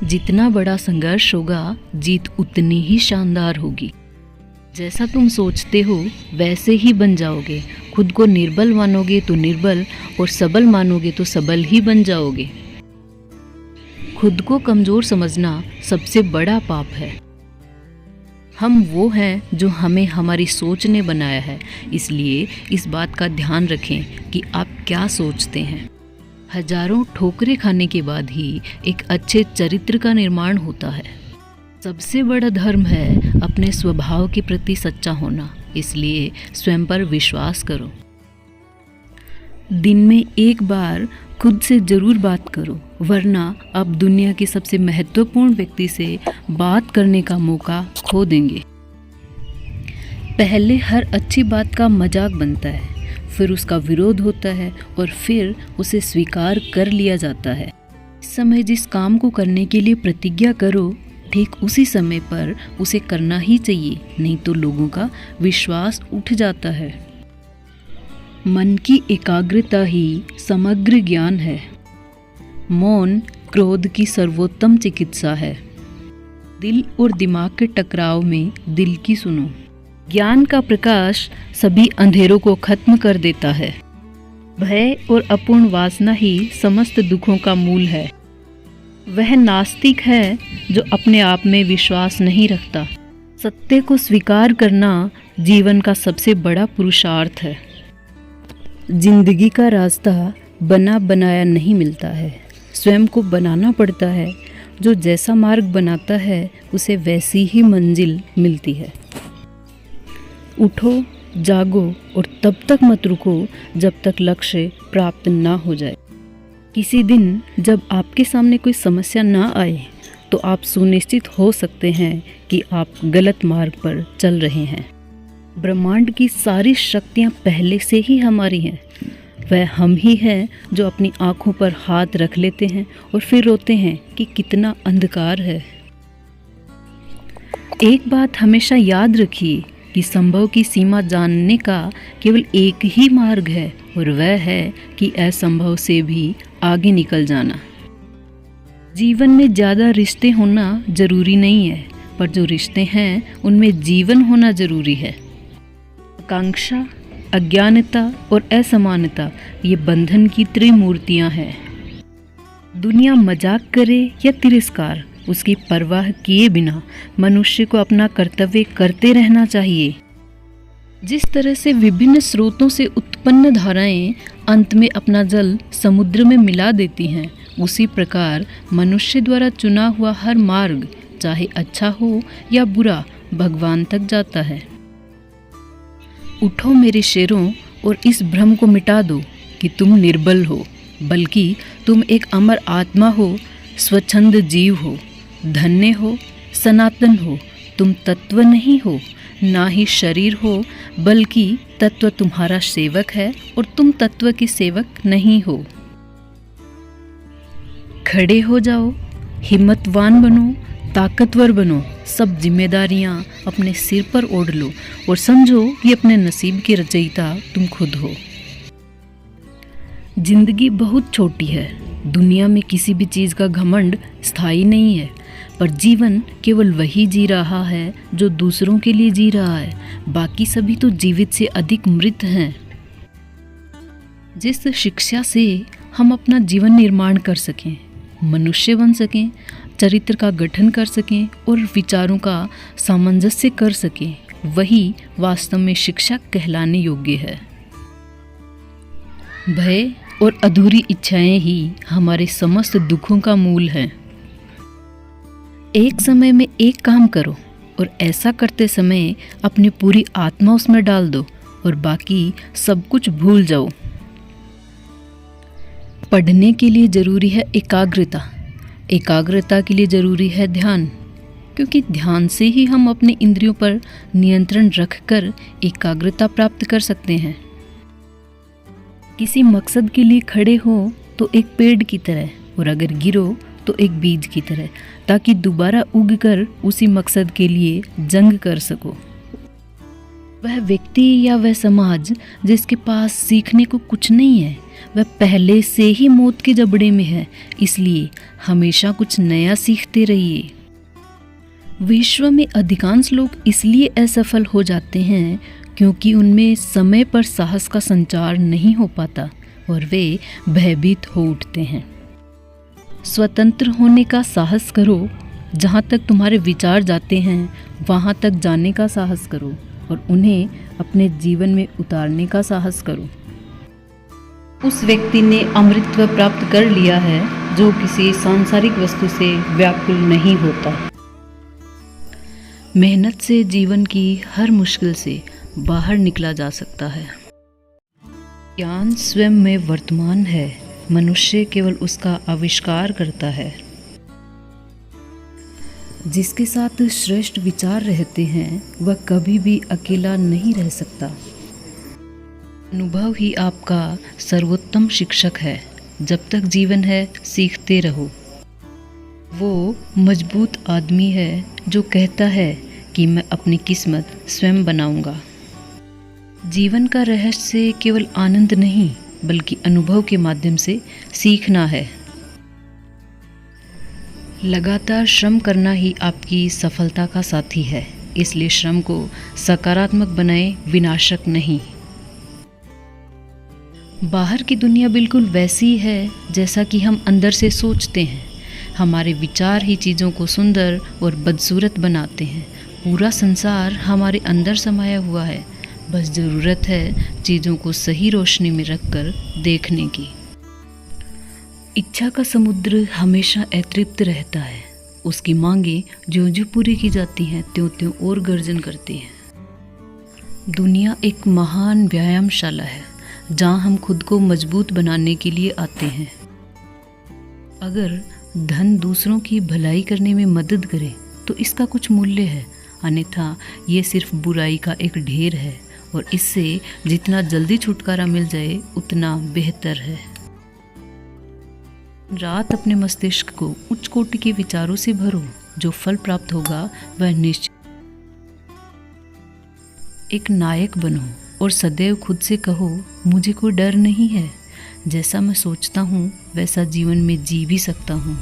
जितना बड़ा संघर्ष होगा, जीत उतनी ही शानदार होगी। जैसा तुम सोचते हो वैसे ही बन जाओगे। खुद को निर्बल मानोगे तो निर्बल, और सबल मानोगे तो सबल ही बन जाओगे। खुद को कमज़ोर समझना सबसे बड़ा पाप है। हम वो हैं जो हमें हमारी सोच ने बनाया है, इसलिए इस बात का ध्यान रखें कि आप क्या सोचते हैं। हजारों ठोकरें खाने के बाद ही एक अच्छे चरित्र का निर्माण होता है। सबसे बड़ा धर्म है अपने स्वभाव के प्रति सच्चा होना, इसलिए स्वयं पर विश्वास करो। दिन में एक बार खुद से ज़रूर बात करो, वरना आप दुनिया के सबसे महत्वपूर्ण व्यक्ति से बात करने का मौका खो देंगे। पहले हर अच्छी बात का मजाक बनता है, फिर उसका विरोध होता है और फिर उसे स्वीकार कर लिया जाता है। इस समय जिस काम को करने के लिए प्रतिज्ञा करो, ठीक उसी समय पर उसे करना ही चाहिए, नहीं तो लोगों का विश्वास उठ जाता है। मन की एकाग्रता ही समग्र ज्ञान है। मौन क्रोध की सर्वोत्तम चिकित्सा है। दिल और दिमाग के टकराव में दिल की सुनो। ज्ञान का प्रकाश सभी अंधेरों को खत्म कर देता है। भय और अपूर्ण वासना ही समस्त दुखों का मूल है। वह नास्तिक है जो अपने आप में विश्वास नहीं रखता। सत्य को स्वीकार करना जीवन का सबसे बड़ा पुरुषार्थ है। जिंदगी का रास्ता बना बनाया नहीं मिलता है, स्वयं को बनाना पड़ता है। जो जैसा मार्ग बनाता है उसे वैसी ही मंजिल मिलती है। उठो, जागो और तब तक मत रुको जब तक लक्ष्य प्राप्त ना हो जाए। किसी दिन जब आपके सामने कोई समस्या ना आए तो आप सुनिश्चित हो सकते हैं कि आप गलत मार्ग पर चल रहे हैं। ब्रह्मांड की सारी शक्तियाँ पहले से ही हमारी हैं। वह हम ही हैं जो अपनी आँखों पर हाथ रख लेते हैं और फिर रोते हैं कि कितना अंधकार है। एक बात हमेशा याद रखिए कि संभव की सीमा जानने का केवल एक ही मार्ग है, और वह है कि असंभव से भी आगे निकल जाना। जीवन में ज़्यादा रिश्ते होना जरूरी नहीं है, पर जो रिश्ते हैं उनमें जीवन होना जरूरी है। आकांक्षा, अज्ञानता और असमानता ये बंधन की त्रिमूर्तियां हैं। दुनिया मजाक करे या तिरस्कार, उसकी परवाह किए बिना मनुष्य को अपना कर्तव्य करते रहना चाहिए। जिस तरह से विभिन्न स्रोतों से उत्पन्न धाराएं अंत में अपना जल समुद्र में मिला देती हैं, उसी प्रकार मनुष्य द्वारा चुना हुआ हर मार्ग, चाहे अच्छा हो या बुरा, भगवान तक जाता है। उठो मेरे शेरों और इस भ्रम को मिटा दो कि तुम निर्बल हो, बल्कि तुम एक अमर आत्मा हो, स्वच्छंद जीव हो, धन्य हो, सनातन हो। तुम तत्व नहीं हो, ना ही शरीर हो, बल्कि तत्व तुम्हारा सेवक है और तुम तत्व के सेवक नहीं हो। खड़े हो जाओ, हिम्मतवान बनो, ताकतवर बनो। सब जिम्मेदारियां अपने सिर पर ओढ़ लो और समझो कि अपने नसीब के रचयिता तुम खुद हो। जिंदगी बहुत छोटी है। दुनिया में किसी भी चीज़ का घमंड स्थायी नहीं है, पर जीवन केवल वही जी रहा है जो दूसरों के लिए जी रहा है। बाकी सभी तो जीवित से अधिक मृत हैं। जिस शिक्षा से हम अपना जीवन निर्माण कर सकें, मनुष्य बन सकें, चरित्र का गठन कर सकें और विचारों का सामंजस्य कर सकें, वही वास्तव में शिक्षा कहलाने योग्य है। भय और अधूरी इच्छाएं ही हमारे समस्त दुखों का मूल हैं। एक समय में एक काम करो और ऐसा करते समय अपनी पूरी आत्मा उसमें डाल दो और बाकी सब कुछ भूल जाओ। पढ़ने के लिए जरूरी है एकाग्रता, एकाग्रता के लिए जरूरी है ध्यान, क्योंकि ध्यान से ही हम अपने इंद्रियों पर नियंत्रण रखकर एकाग्रता प्राप्त कर सकते हैं। किसी मकसद के लिए खड़े हो तो एक पेड़ की तरह, और अगर गिरो तो एक बीज की तरह, ताकि दोबारा उगकर उसी मकसद के लिए जंग कर सको। वह व्यक्ति या वह समाज जिसके पास सीखने को कुछ नहीं है, वह पहले से ही मौत के जबड़े में है, इसलिए हमेशा कुछ नया सीखते रहिए। विश्व में अधिकांश लोग इसलिए असफल हो जाते हैं क्योंकि उनमें समय पर साहस का संचार नहीं हो पाता और वे भयभीत हो उठते हैं। स्वतंत्र होने का साहस करो। जहाँ तक तुम्हारे विचार जाते हैं वहाँ तक जाने का साहस करो और उन्हें अपने जीवन में उतारने का साहस करो। उस व्यक्ति ने अमृतत्व प्राप्त कर लिया है जो किसी सांसारिक वस्तु से व्याकुल नहीं होता। मेहनत से जीवन की हर मुश्किल से बाहर निकला जा सकता है। ज्ञान स्वयं में वर्तमान है, मनुष्य केवल उसका आविष्कार करता है। जिसके साथ श्रेष्ठ विचार रहते हैं वह कभी भी अकेला नहीं रह सकता। अनुभव ही आपका सर्वोत्तम शिक्षक है। जब तक जीवन है सीखते रहो। वो मजबूत आदमी है जो कहता है कि मैं अपनी किस्मत स्वयं बनाऊंगा। जीवन का रहस्य केवल आनंद नहीं बल्कि अनुभव के माध्यम से सीखना है। लगातार श्रम करना ही आपकी सफलता का साथी है, इसलिए श्रम को सकारात्मक बनाएं, विनाशक नहीं। बाहर की दुनिया बिल्कुल वैसी है जैसा कि हम अंदर से सोचते हैं। हमारे विचार ही चीज़ों को सुंदर और बदसूरत बनाते हैं। पूरा संसार हमारे अंदर समाया हुआ है, बस ज़रूरत है चीज़ों को सही रोशनी में रखकर देखने की। इच्छा का समुद्र हमेशा अतृप्त रहता है। उसकी मांगें ज्यों-ज्यों पूरी की जाती हैं त्यों-त्यों और गर्जन करती हैं। दुनिया एक महान व्यायामशाला है जहाँ हम खुद को मजबूत बनाने के लिए आते हैं। अगर धन दूसरों की भलाई करने में मदद करे तो इसका कुछ मूल्य है, अन्यथा ये सिर्फ बुराई का एक ढेर है और इससे जितना जल्दी छुटकारा मिल जाए उतना बेहतर है। रात अपने मस्तिष्क को उच्च कोटि के विचारों से भरो। जो फल प्राप्त होगा वह निश्चित। एक नायक बनो और सदैव खुद से कहो मुझे कोई डर नहीं है। जैसा मैं सोचता हूँ वैसा जीवन में जी भी सकता हूँ।